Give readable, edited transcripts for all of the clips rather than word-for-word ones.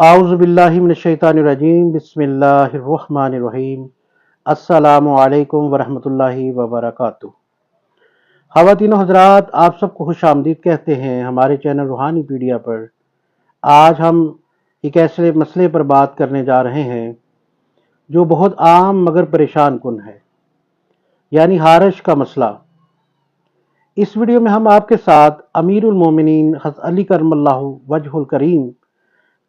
اعوذ باللہ من الشیطان الرجیم، بسم اللہ الرحمن الرحیم۔ السلام علیکم ورحمۃ اللہ وبرکاتہ۔ خواتین و حضرات، آپ سب کو خوش آمدید کہتے ہیں ہمارے چینل روحانی پیڈیا پر۔ آج ہم ایک ایسے مسئلے پر بات کرنے جا رہے ہیں جو بہت عام مگر پریشان کن ہے، یعنی ہارش کا مسئلہ۔ اس ویڈیو میں ہم آپ کے ساتھ امیر المومنین حضرت علی کرم اللہ وجہ الکریم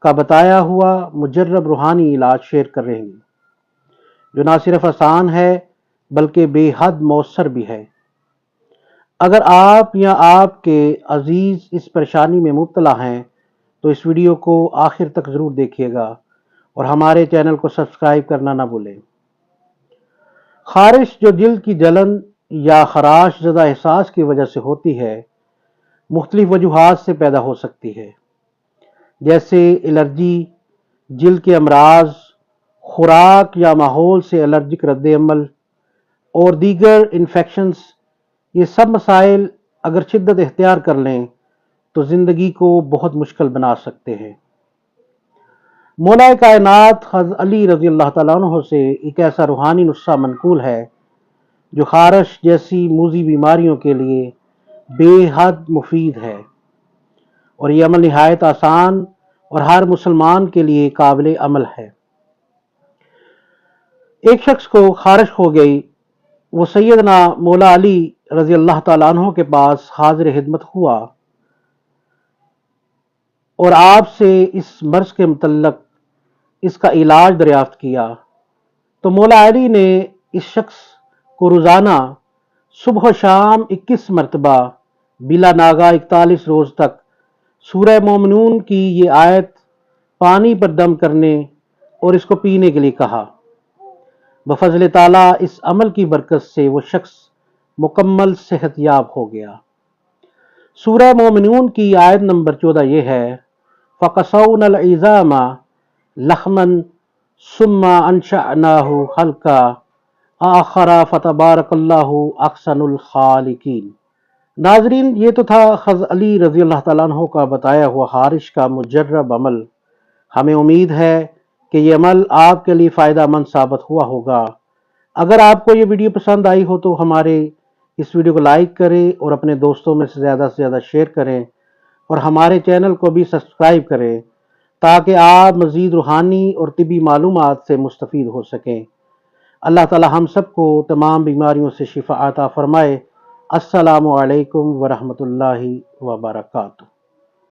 کا بتایا ہوا مجرب روحانی علاج شیئر کر رہے ہیں، جو نہ صرف آسان ہے بلکہ بے حد مؤثر بھی ہے۔ اگر آپ یا آپ کے عزیز اس پریشانی میں مبتلا ہیں تو اس ویڈیو کو آخر تک ضرور دیکھیے گا اور ہمارے چینل کو سبسکرائب کرنا نہ بھولیں۔ خارش جو جلد کی جلن یا خراش زدہ احساس کی وجہ سے ہوتی ہے، مختلف وجوہات سے پیدا ہو سکتی ہے، جیسے الرجی، جلد کے امراض، خوراک یا ماحول سے الرجک رد عمل اور دیگر انفیکشنز۔ یہ سب مسائل اگر شدت اختیار کر لیں تو زندگی کو بہت مشکل بنا سکتے ہیں۔ مولا کائنات حضرت علی رضی اللہ تعالیٰ عنہ سے ایک ایسا روحانی نسخہ منقول ہے جو خارش جیسی موذی بیماریوں کے لیے بے حد مفید ہے، اور یہ عمل نہایت آسان اور ہر مسلمان کے لیے قابل عمل ہے۔ ایک شخص کو خارش ہو گئی، وہ سیدنا مولا علی رضی اللہ تعالیٰ عنہ کے پاس حاضر خدمت ہوا اور آپ سے اس مرض کے متعلق اس کا علاج دریافت کیا۔ تو مولا علی نے اس شخص کو روزانہ صبح و شام 21 مرتبہ بلا ناغہ 41 روز تک سورہ مومنون کی یہ آیت پانی پر دم کرنے اور اس کو پینے کے لیے کہا۔ بفضل تعالیٰ اس عمل کی برکت سے وہ شخص مکمل صحت یاب ہو گیا۔ سورہ مومنون کی آیت نمبر 14 یہ ہے، فَقَسَوْنَا الْعِظَامَ لَحْمًا ثُمَّ أَنشَأْنَاهُ خَلْقًا آخَرَ فَتَبَارَكَ اللَّهُ أَحْسَنُ الْخَالِقِينَ۔ ناظرین، یہ تو تھا حضرت علی رضی اللہ تعالیٰ عنہ کا بتایا ہوا خارش کا مجرب عمل۔ ہمیں امید ہے کہ یہ عمل آپ کے لیے فائدہ مند ثابت ہوا ہوگا۔ اگر آپ کو یہ ویڈیو پسند آئی ہو تو ہمارے اس ویڈیو کو لائک کریں اور اپنے دوستوں میں سے زیادہ شیئر کریں، اور ہمارے چینل کو بھی سبسکرائب کریں تاکہ آپ مزید روحانی اور طبی معلومات سے مستفید ہو سکیں۔ اللہ تعالی ہم سب کو تمام بیماریوں سے شفا عطا فرمائے۔ السلام علیکم ورحمۃ اللہ وبرکاتہ۔